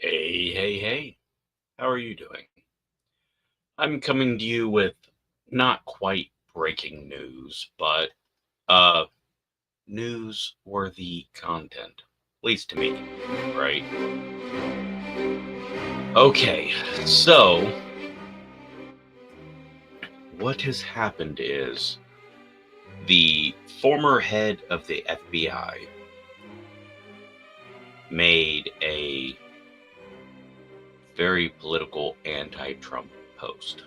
Hey, hey, hey. How are you doing? I'm coming to you with not quite breaking news, but uh newsworthy content. At least to me, right? Okay, so what has happened is the former head of the FBI made a very political anti-Trump post.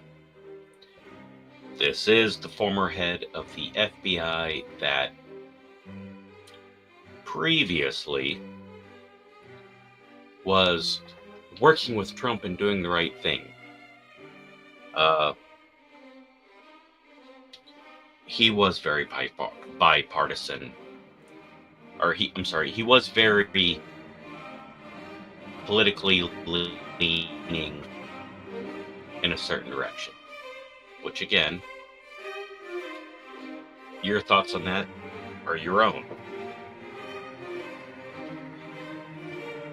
This is the former head of the FBI that previously was working with Trump and doing the right thing. He was very bipartisan, he was very politically leaning in a certain direction. Which, again, your thoughts on that are your own.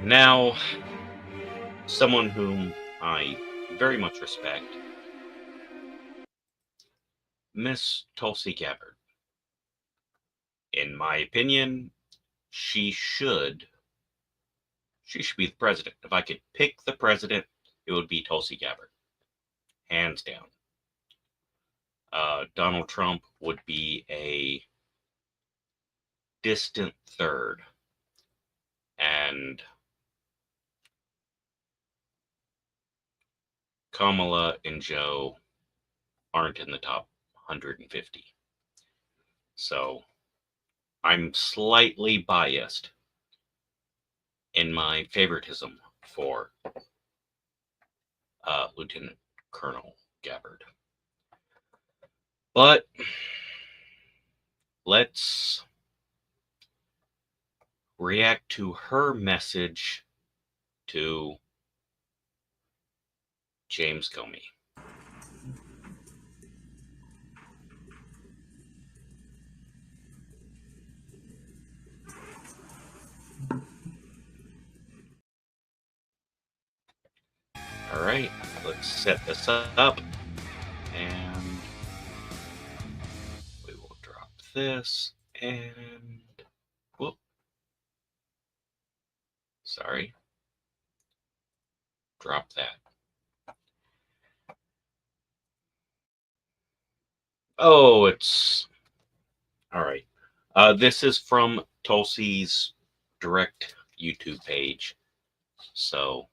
Now, someone whom I very much respect, Miss Tulsi Gabbard. In my opinion, she should be the president. If I could pick the president, it would be Tulsi Gabbard. Hands down. Donald Trump would be a distant third. And Kamala and Joe aren't in the top 150. So I'm slightly biased in my favoritism for Lieutenant Colonel Gabbard. But let's react to her message to James Comey. All right, let's set this up, and we will drop this, and whoop, sorry, drop that. Oh, it's all right. This is from Tulsi's direct YouTube page, so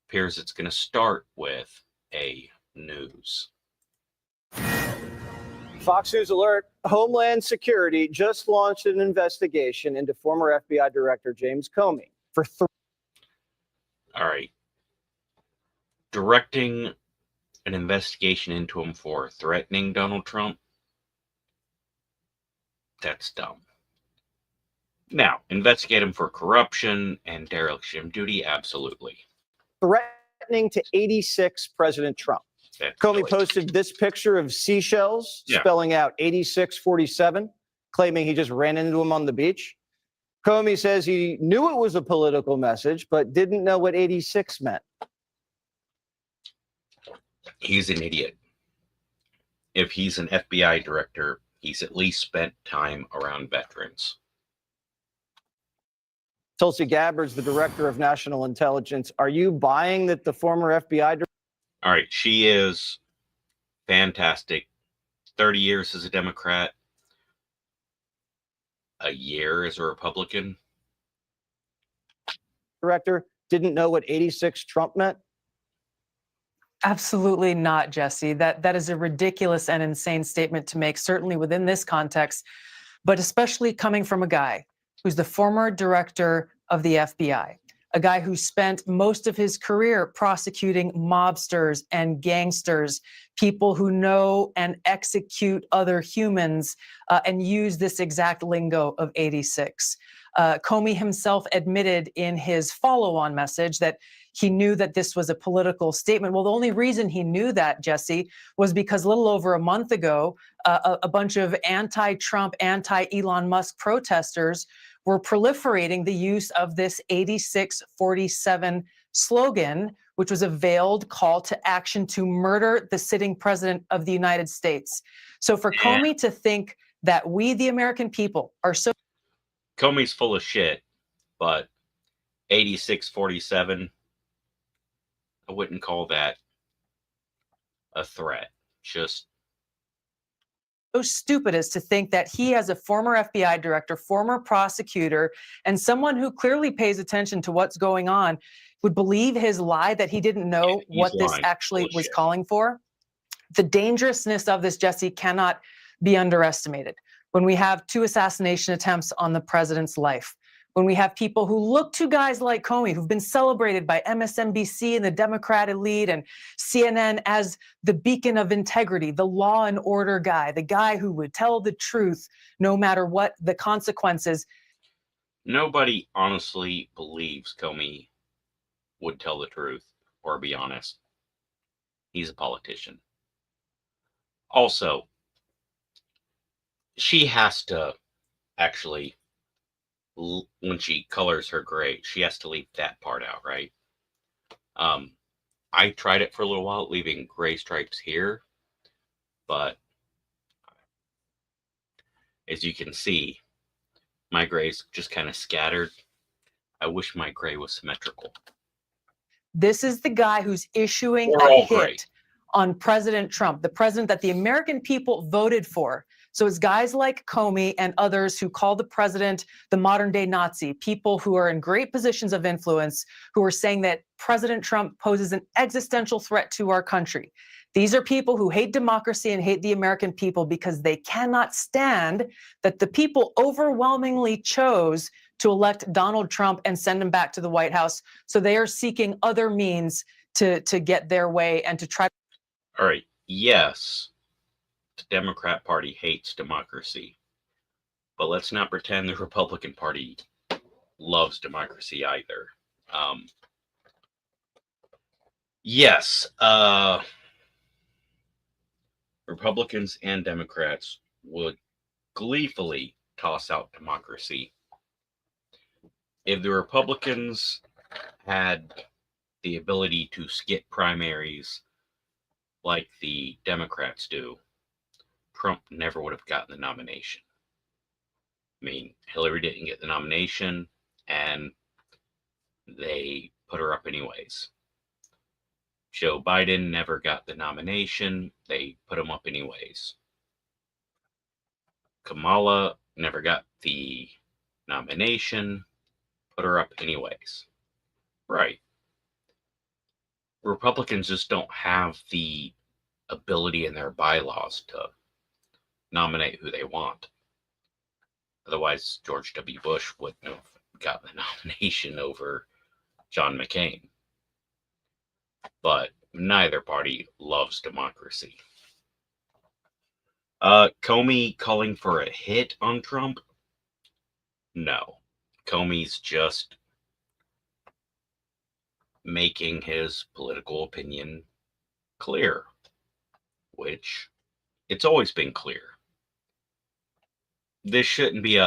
appears it's going to start with a news. Fox News alert, Homeland Security just launched an investigation into former FBI Director James Comey for All right. Directing an investigation into him for threatening Donald Trump? That's dumb. Now, investigate him for corruption and dereliction of duty? Absolutely. threatening to 86 President Trump. Comey posted this picture of seashells spelling out 8647, claiming he just ran into him on the beach. Comey says he knew it was a political message, but didn't know what 86 meant. He's an idiot. If he's an FBI director, he's at least spent time around veterans. Tulsi Gabbard's the director of national intelligence. Are you buying that the former FBI director? All right, she is fantastic. 30 years as a Democrat, a year as a Republican. Director didn't know what 86 Trump meant? Absolutely not, Jesse. That is a ridiculous and insane statement to make, certainly within this context, but especially coming from a guy who's the former director of the FBI, a guy who spent most of his career prosecuting mobsters and gangsters, people who know and execute other humans and use this exact lingo of 86. Comey himself admitted in his follow-on message that he knew that this was a political statement. Well, the only reason he knew that, Jesse, was because a little over a month ago, a bunch of anti-Trump, anti-Elon Musk protesters were proliferating the use of this 8647 slogan, which was a veiled call to action to murder the sitting president of the United States. So for Comey to think that we, the American people, are so... Comey's full of shit, but 8647, I wouldn't call that a threat. Just so stupid as to think that he, as a former FBI director, former prosecutor, and someone who clearly pays attention to what's going on, would believe his lie that he didn't know what this actually was calling for. The dangerousness of this, Jesse, cannot be underestimated. When we have 2 assassination attempts on the president's life, when we have people who look to guys like Comey, who've been celebrated by MSNBC and the Democrat elite and CNN as the beacon of integrity, the law and order guy, the guy who would tell the truth no matter what the consequences. Nobody honestly believes Comey would tell the truth or be honest. He's a politician. Also, she has to actually, when she colors her gray, she has to leave that part out, right? I tried it for a little while, leaving gray stripes here, but as you can see, my gray's just kind of scattered. I wish my gray was symmetrical. This is the guy who's issuing a hit on President Trump, the president that the American people voted for. So it's guys like Comey and others who call the president the modern day Nazi, people who are in great positions of influence, who are saying that President Trump poses an existential threat to our country. These are people who hate democracy and hate the American people because they cannot stand that the people overwhelmingly chose to elect Donald Trump and send him back to the White House. So they are seeking other means to get their way and to try. All right. Yes. The Democrat Party hates democracy, but let's not pretend the Republican Party loves democracy either. Yes, Republicans and Democrats would gleefully toss out democracy. If the Republicans had the ability to skip primaries like the Democrats do, Trump never would have gotten the nomination. I mean, Hillary didn't get the nomination, and they put her up anyways. Joe Biden never got the nomination. They put him up anyways. Kamala never got the nomination. Put her up anyways. Right. Republicans just don't have the ability in their bylaws to nominate who they want. Otherwise, George W. Bush wouldn't have gotten the nomination over John McCain. But neither party loves democracy. Comey calling for a hit on Trump? No. Comey's just making his political opinion clear, which it's always been clear. This shouldn't be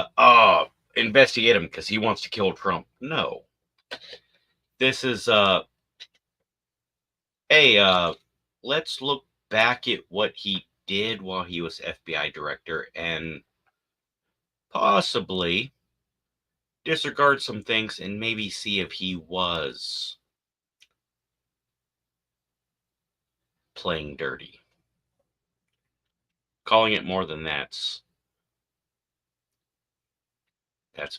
investigate him because he wants to kill Trump. No. This is let's look back at what he did while he was FBI director and possibly disregard some things and maybe see if he was playing dirty. Calling it more than that's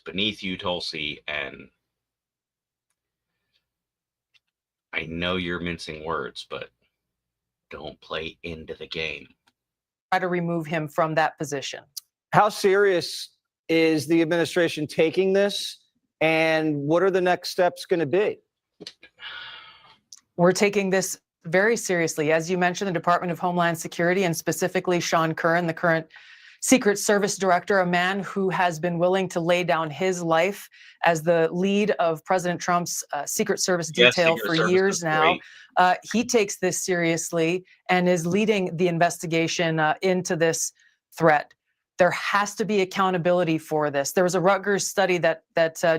beneath you, Tulsi, and I know you're mincing words, but don't play into the game. Try to remove him from that position. How serious is the administration taking this, and what are the next steps going to be? We're taking this very seriously. As you mentioned, the Department of Homeland Security, and specifically Sean Curran, the current Secret Service director, a man who has been willing to lay down his life as the lead of President Trump's Secret Service detail for years now. He takes this seriously and is leading the investigation into this threat. There has to be accountability for this. There was a Rutgers study that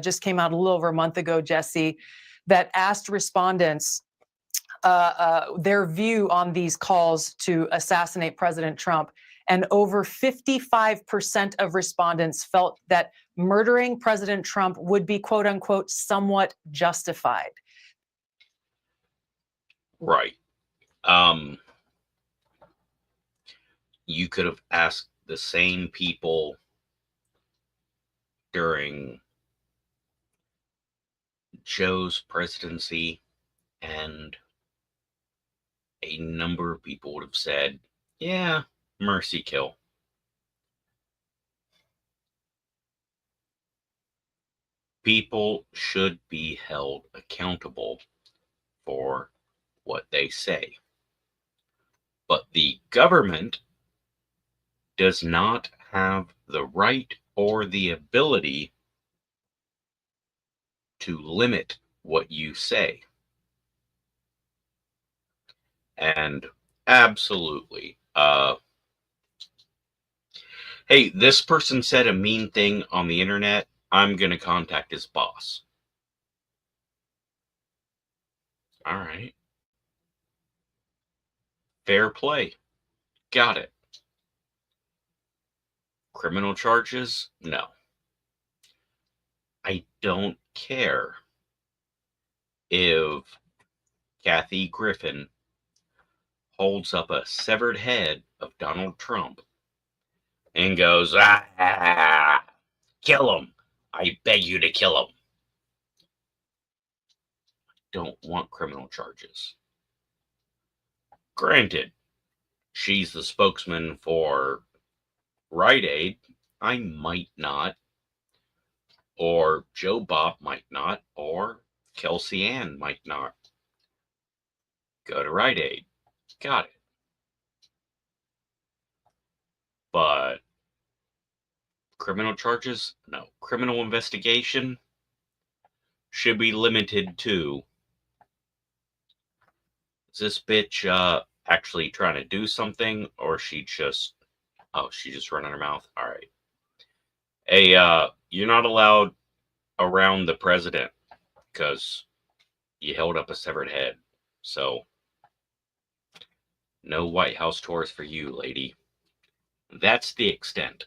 just came out a little over a month ago, Jesse, that asked respondents their view on these calls to assassinate President Trump. And over 55% of respondents felt that murdering President Trump would be, quote unquote, somewhat justified. Right. You could have asked the same people during Joe's presidency, and a number of people would have said, yeah, mercy kill. People should be held accountable for what they say. But the government does not have the right or the ability to limit what you say. And absolutely, hey, this person said a mean thing on the internet, I'm going to contact his boss. All right. Fair play. Got it. Criminal charges? No. I don't care if Kathy Griffin holds up a severed head of Donald Trump and goes, kill him. I beg you to kill him. Don't want criminal charges. Granted, she's the spokesman for Rite Aid. I might not, or Joe Bob might not, or Kelsey Ann might not go to Rite Aid. Got it. But criminal charges? No. Criminal investigation should be limited to, is this bitch actually trying to do something, or she just running her mouth? All right. Hey, you're not allowed around the president because you held up a severed head. So, no White House tours for you, lady. That's the extent.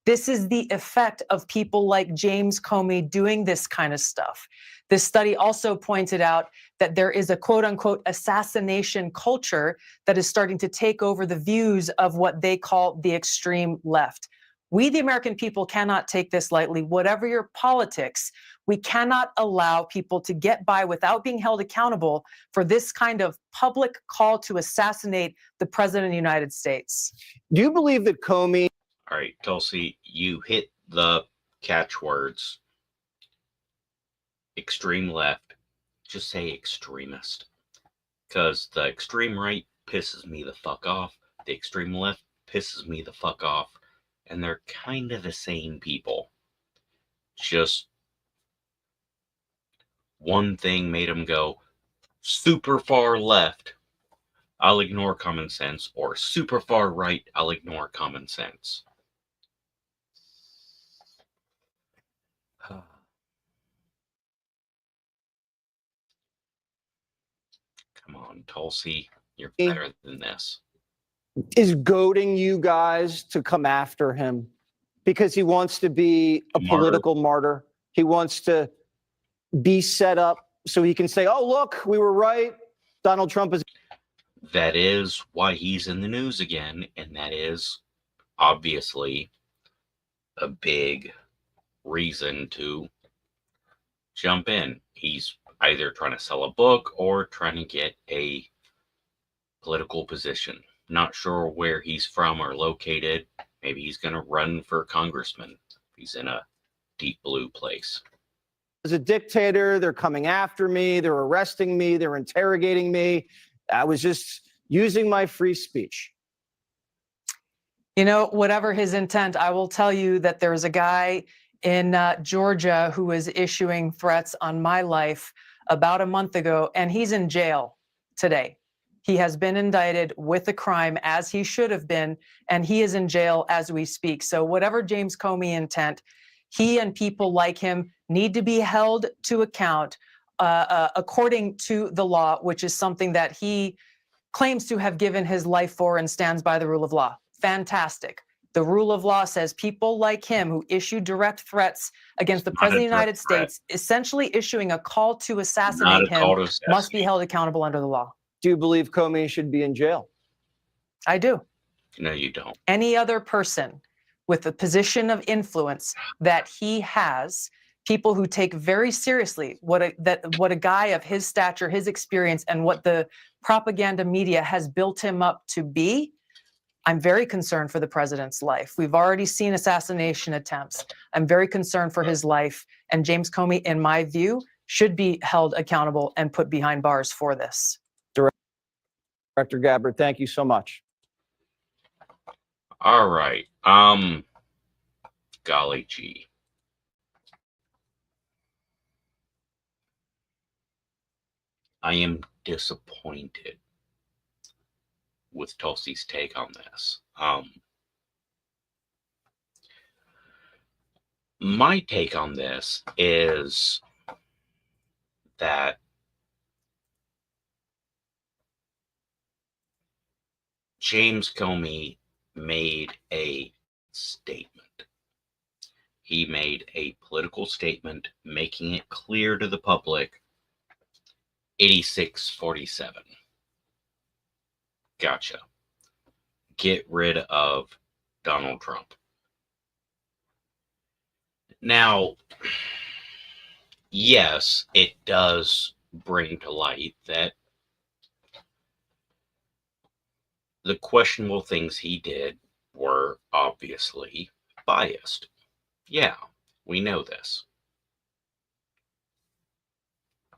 This is the effect of people like James Comey doing this kind of stuff. This study also pointed out that there is a quote unquote assassination culture that is starting to take over the views of what they call the extreme left. We, the American people, cannot take this lightly. Whatever your politics, we cannot allow people to get by without being held accountable for this kind of public call to assassinate the president of the United States. Do you believe that Comey... All right, Tulsi, you hit the catchwords. Extreme left. Just say extremist. Because the extreme right pisses me the fuck off. The extreme left pisses me the fuck off. And they're kind of the same people. Just one thing made them go super far left, I'll ignore common sense, or super far right, I'll ignore common sense. Come on, Tulsi, you're better than this. Is goading you guys to come after him because he wants to be a political martyr. He wants to be set up so he can say, oh, look, we were right. Donald Trump is... That is why he's in the news again. And that is obviously a big reason to jump in. He's either trying to sell a book or trying to get a political position. Not sure where he's from or located. Maybe he's going to run for congressman. He's in a deep blue place. a dictator. They're coming after me. They're arresting me. They're interrogating me. I was just using my free speech. You know, whatever his intent, I will tell you that there's a guy in Georgia who is issuing threats on my life about a month ago, and he's in jail today. He has been indicted with a crime, as he should have been, and he is in jail as we speak. So whatever James Comey intent, he and people like him need to be held to account according to the law, which is something that he claims to have given his life for and stands by the rule of law. Fantastic. The rule of law says people like him who issue direct threats against the President of the United States, essentially issuing a call to assassinate him, must be held accountable under the law. Do you believe Comey should be in jail? I do. No, you don't. Any other person with a position of influence that he has, people who take very seriously what a guy of his stature, his experience, and what the propaganda media has built him up to be, I'm very concerned for the president's life. We've already seen assassination attempts. I'm very concerned for his life. And James Comey, in my view, should be held accountable and put behind bars for this. Director Gabbard, thank you so much. All right. Golly gee. I am disappointed with Tulsi's take on this. My take on this is that James Comey made a statement. He made a political statement making it clear to the public 86-47. Gotcha. Get rid of Donald Trump. Now, yes, it does bring to light that the questionable things he did were obviously biased. Yeah, we know this.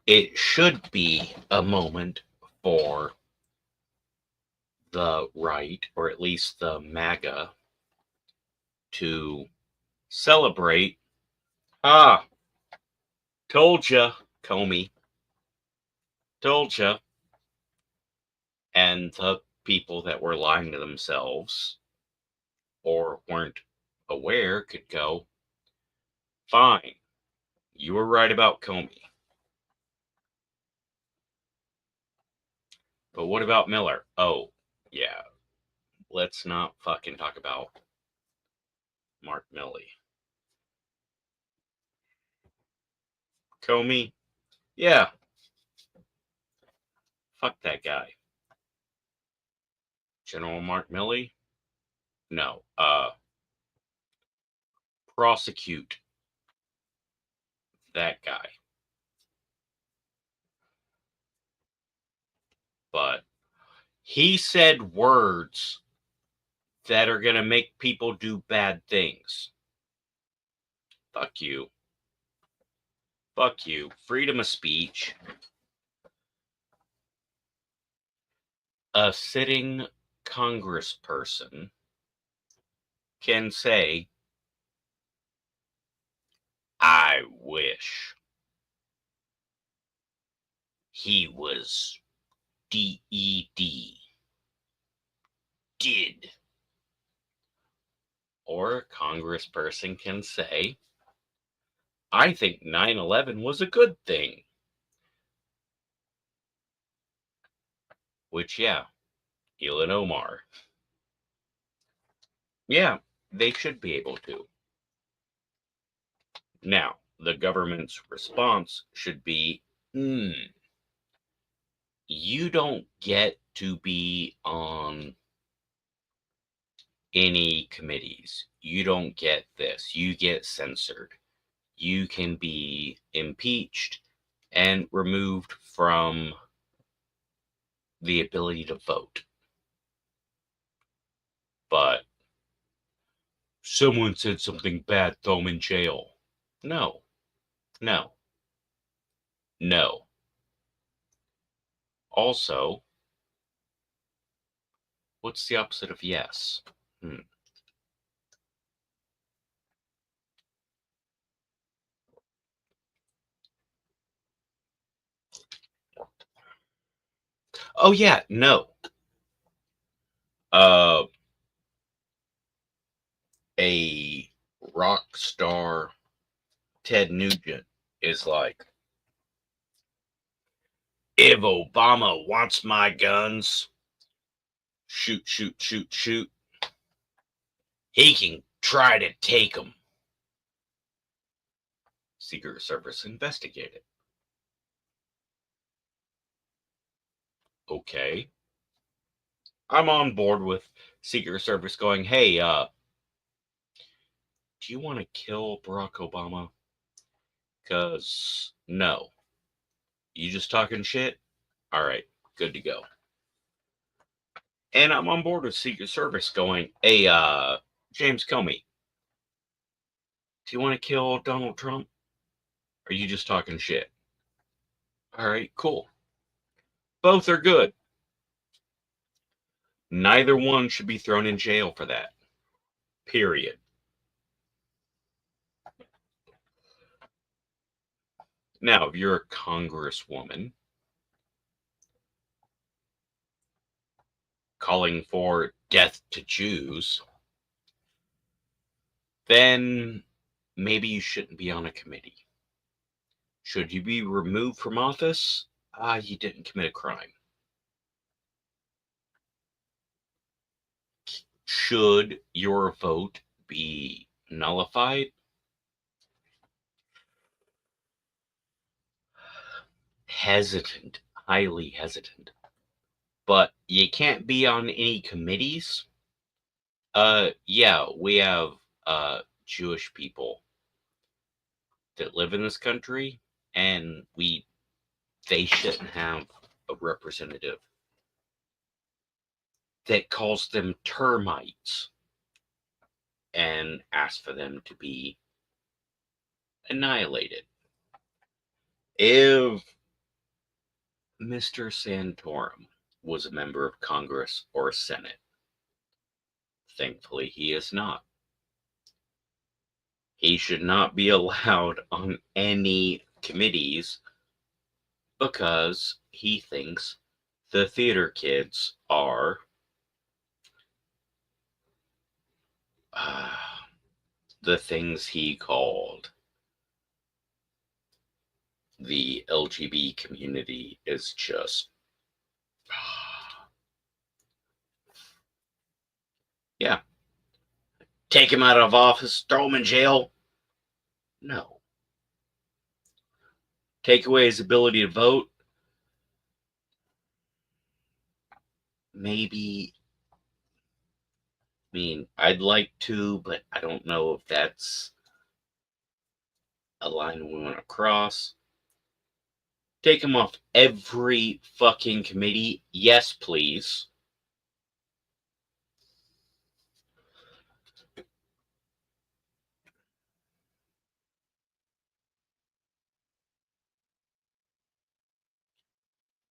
It should be a moment for the right, or at least the MAGA, to celebrate. Told ya, Comey. Told ya. And the people that were lying to themselves or weren't aware could go, fine, you were right about Comey. But what about Miller? Oh, yeah. Let's not fucking talk about Mark Milley. Comey? Yeah. Fuck that guy. General Mark Milley? No. Prosecute that guy. But he said words that are going to make people do bad things. Fuck you. Fuck you. Freedom of speech. A sitting congressperson can say, I wish he was DED. Did. Or a congressperson can say, I think 9/11 was a good thing. Which, yeah, Ilhan Omar. Yeah, they should be able to. Now, the government's response should be, you don't get to be on any committees. You don't get this. You get censored. You can be impeached and removed from the ability to vote. But someone said something bad, throw them in jail. No. No. Also, what's the opposite of yes? Oh yeah, no. A rock star Ted Nugent is like, if Obama wants my guns, shoot, shoot, shoot, shoot, he can try to take them. Secret Service investigated. Okay. I'm on board with Secret Service going, hey, do you want to kill Barack Obama? Because, no. You just talking shit? All right, good to go. And I'm on board with Secret Service going, hey, James Comey, do you want to kill Donald Trump? Or are you just talking shit? All right, cool. Both are good. Neither one should be thrown in jail for that. Period. Now, if you're a congresswoman calling for death to Jews, then maybe you shouldn't be on a committee. Should you be removed from office? You didn't commit a crime. Should your vote be nullified? Hesitant, highly hesitant. But you can't be on any committees. Yeah, we have Jewish people that live in this country, and they shouldn't have a representative that calls them termites and asks for them to be annihilated. If Mr. Santorum was a member of Congress or Senate, thankfully he is not. He should not be allowed on any committees because he thinks the theater kids are the things he called the LGBT community is just yeah. Take him out of office, throw him in jail? No. Take away his ability to vote? Maybe. I mean, I'd like to, but I don't know if that's a line we want to cross. Take him off every fucking committee? Yes, please.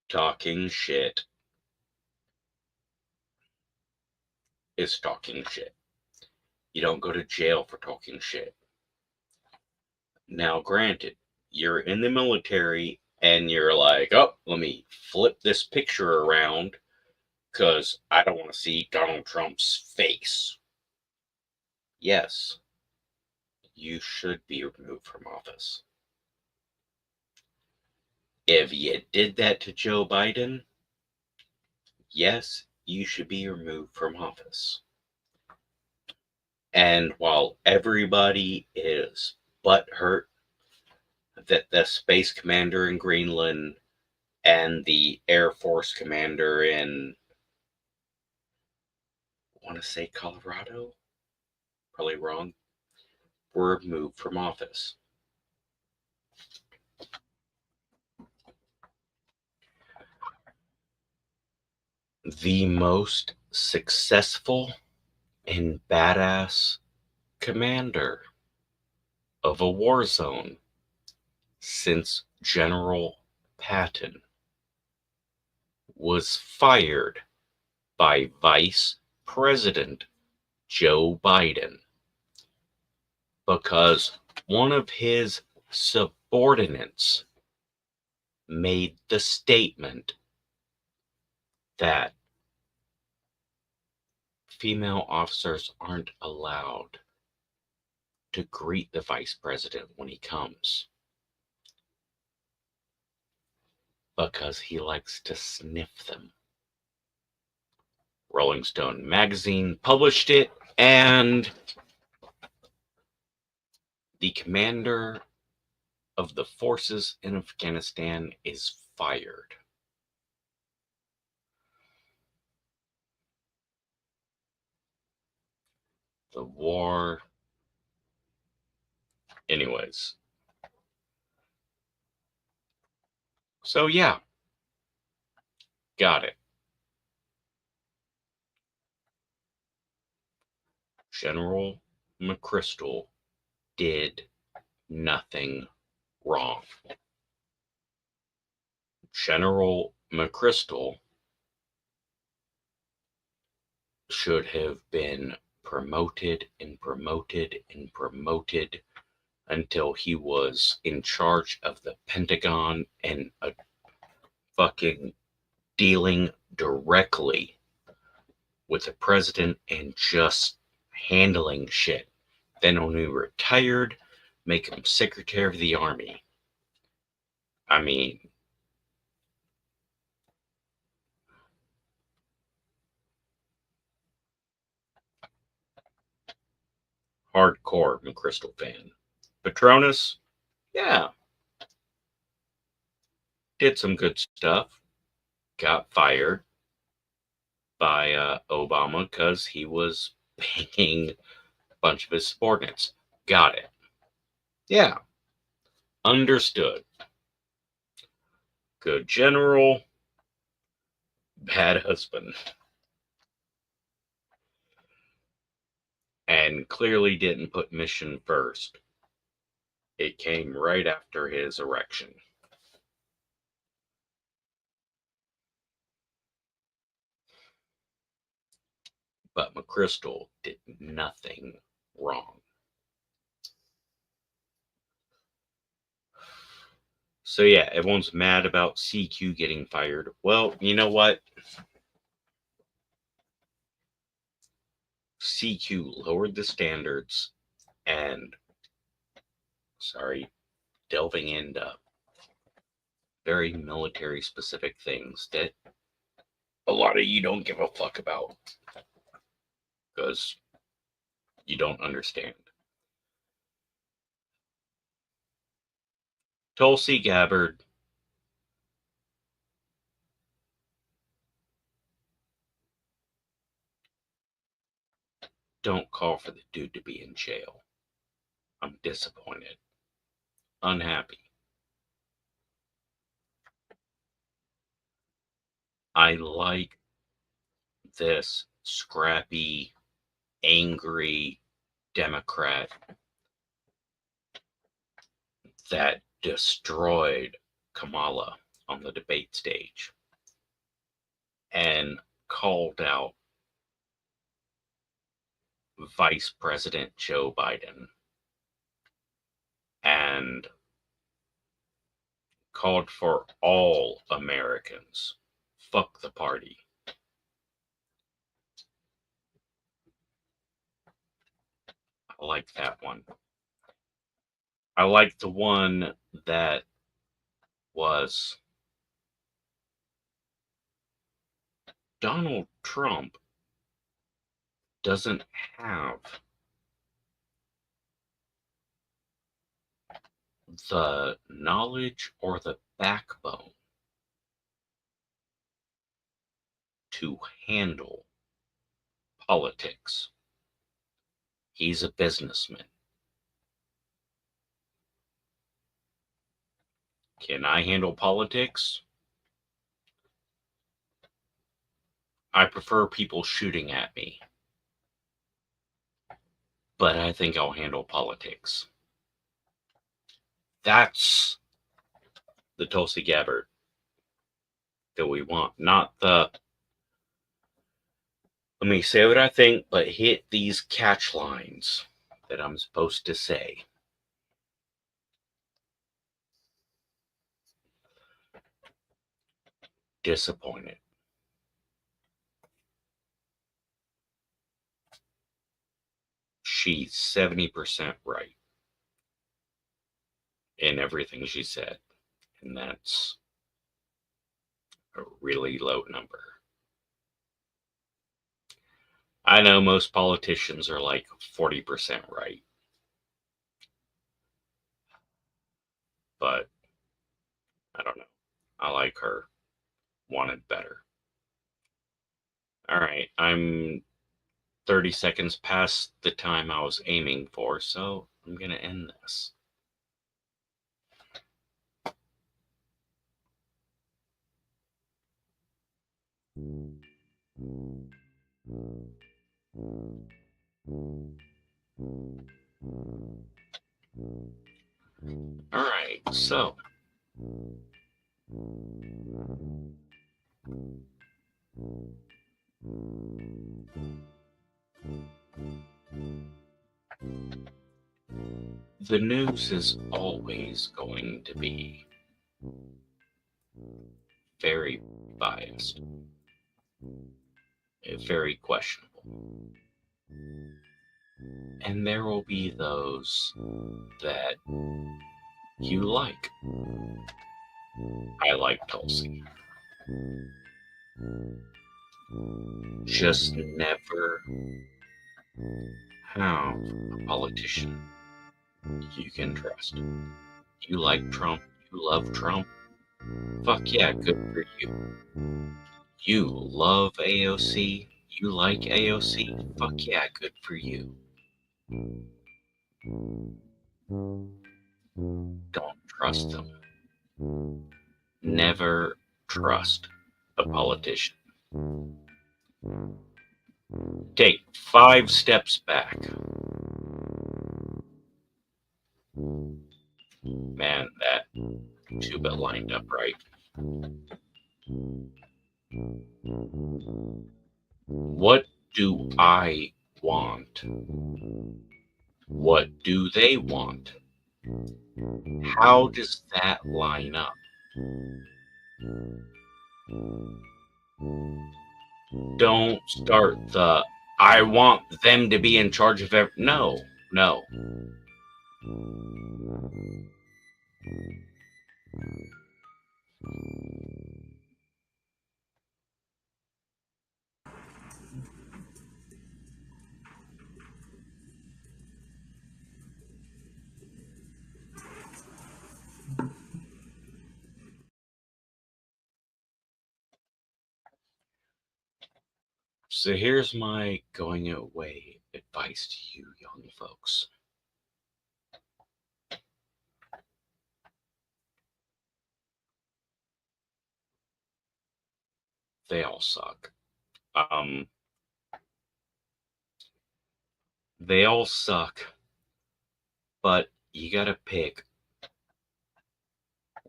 Talking shit is talking shit. You don't go to jail for talking shit. Now, granted, you're in the military and you're like, oh, let me flip this picture around because I don't want to see Donald Trump's face. Yes, you should be removed from office. If you did that to Joe Biden, yes, you should be removed from office. And while everybody is butthurt that the space commander in Greenland and the Air Force commander in, I want to say Colorado, probably wrong, were removed from office. The most successful and badass commander of a war zone since General Patton was fired by Vice President Joe Biden because one of his subordinates made the statement that female officers aren't allowed to greet the vice president when he comes because he likes to sniff them. Rolling Stone magazine published it, and the commander of the forces in Afghanistan is fired. The war. Anyways. So yeah. Got it. General McChrystal did nothing wrong. General McChrystal should have been promoted and promoted and promoted until he was in charge of the Pentagon and a fucking dealing directly with the president and just handling shit. Then when he retired, make him Secretary of the Army. I mean, hardcore McChrystal fan. Patronus, yeah, did some good stuff. Got fired by Obama because he was paying a bunch of his subordinates. Got it. Yeah. Understood. Good general, bad husband. And clearly didn't put mission first. It came right after his erection. But McChrystal did nothing wrong. So yeah, everyone's mad about CQ getting fired. Well, you know what? CQ lowered the standards and, delving into very military specific things that a lot of you don't give a fuck about because you don't understand. Tulsi Gabbard don't call for the dude to be in jail. I'm disappointed. Unhappy. I like this scrappy, angry Democrat that destroyed Kamala on the debate stage and called out Vice President Joe Biden and called for all Americans. Fuck the party. I like that one. I like the one that was Donald Trump doesn't have the knowledge or the backbone to handle politics. He's a businessman. Can I handle politics? I prefer people shooting at me. But I think I'll handle politics. That's the Tulsi Gabbard that we want, not the let me say what I think, but hit these catch lines that I'm supposed to say. Disappointed. She's 70% right in everything she said, and that's a really low number. I know most politicians are like 40% right, but I don't know. I like her. Wanted better. All right, I'm 30 seconds past the time I was aiming for, so I'm going to end this. All right, so the news is always going to be very biased, very questionable. And there will be those that you like. I like Tulsi. Just never have a politician you can trust. You like Trump, you love Trump, fuck yeah, good for you. You love AOC, you like AOC, fuck yeah, good for you. Don't trust them. Never trust a politician. Take 5 steps back. Man, that tuba lined up right. What do I want? What do they want? How does that line up? Don't start the I want them to be in charge of everything. No, no. So here's my going away advice to you young folks. They all suck. They all suck, but you gotta pick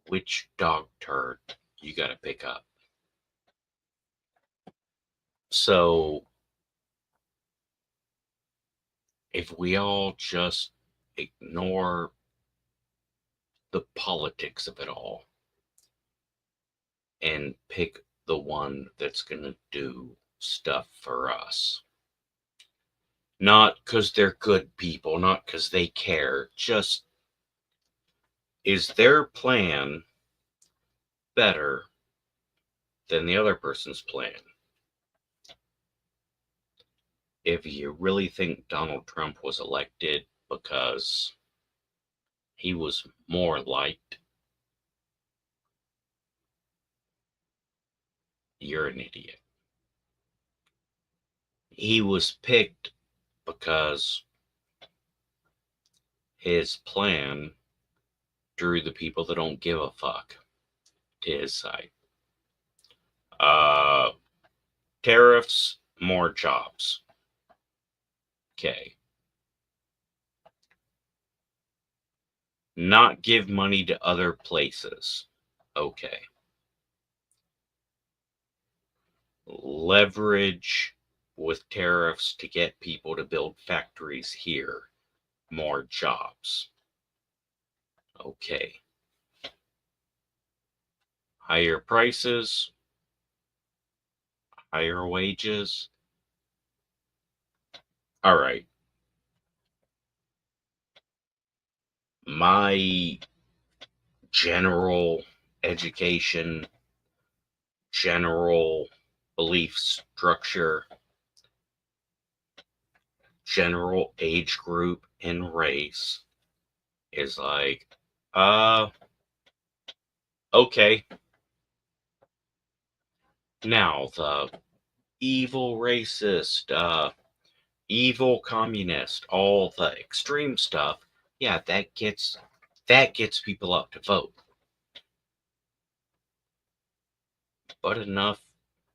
which dog turd you gotta pick up. So if we all just ignore the politics of it all and pick the one that's gonna do stuff for us, not because they're good people, not because they care, just is their plan better than the other person's plan? If you really think Donald Trump was elected because he was more liked, you're an idiot. He was picked because his plan drew the people that don't give a fuck to his side. Tariffs, more jobs. Okay. Not give money to other places. Okay. Leverage with tariffs to get people to build factories here. More jobs. Okay. Higher prices. Higher wages. All right. My general education, general belief structure, general age group and race is like, okay. Now the evil racist, evil communist, all the extreme stuff, yeah, that gets people up to vote. But enough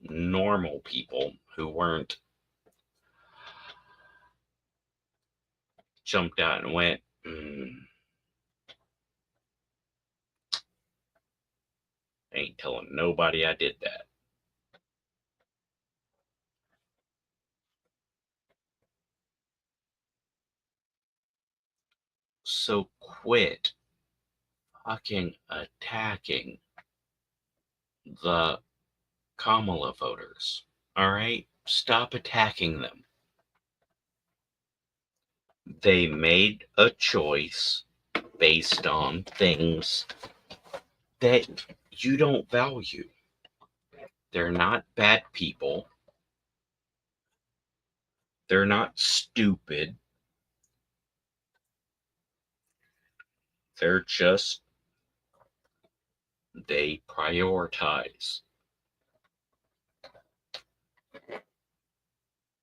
normal people who weren't jumped out and went, ain't telling nobody I did that. So quit fucking attacking the Kamala voters. All right? Stop attacking them. They made a choice based on things that you don't value. They're not bad people. They're not stupid. They're just, they prioritize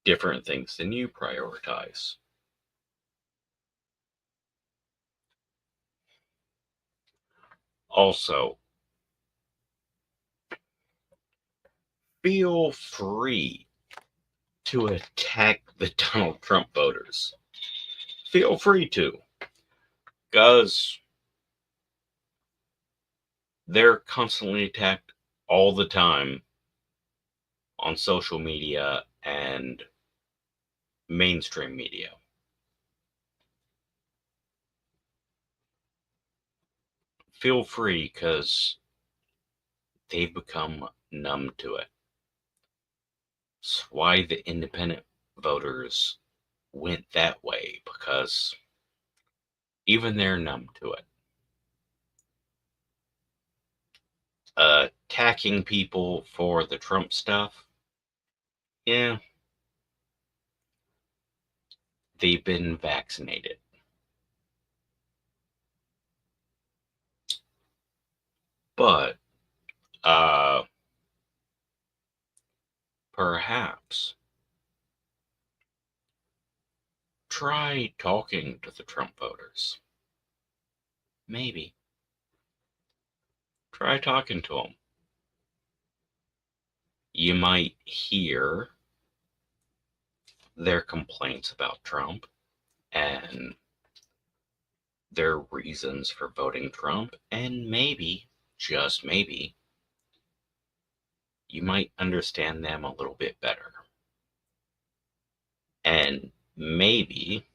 different things than you prioritize. Also, feel free to attack the Donald Trump voters. Feel free to. Because they're constantly attacked all the time on social media and mainstream media. Feel free, because they've become numb to it. That's why the independent voters went that way, because even they're numb to it. Attacking people for the Trump stuff, yeah, they've been vaccinated. But, perhaps try talking to the Trump voters. Maybe. Try talking to them. You might hear their complaints about Trump and their reasons for voting Trump, and maybe, just maybe, you might understand them a little bit better. And maybe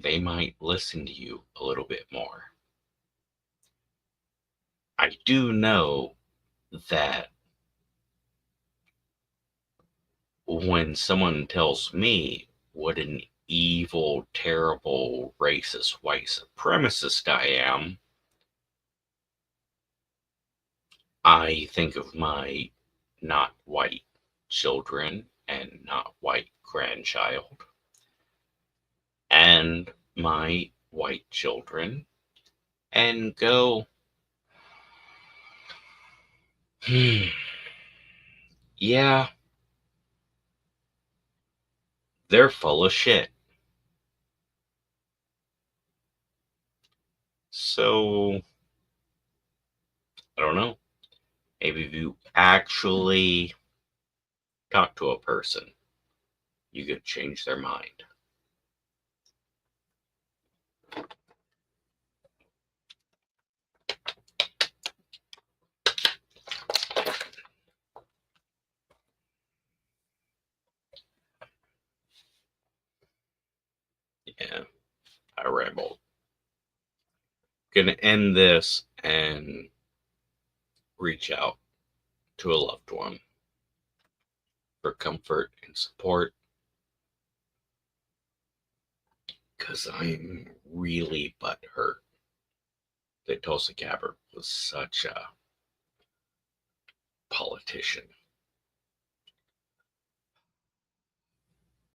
they might listen to you a little bit more. I do know that when someone tells me what an evil, terrible, racist, white supremacist I am, I think of my not white children and not white grandchild, and my white children, and go, yeah, they're full of shit. So, I don't know. Maybe if you actually talk to a person, you could change their mind. going to end this and reach out to a loved one for comfort and support, because I'm really butthurt that Tulsi Gabbard was such a politician.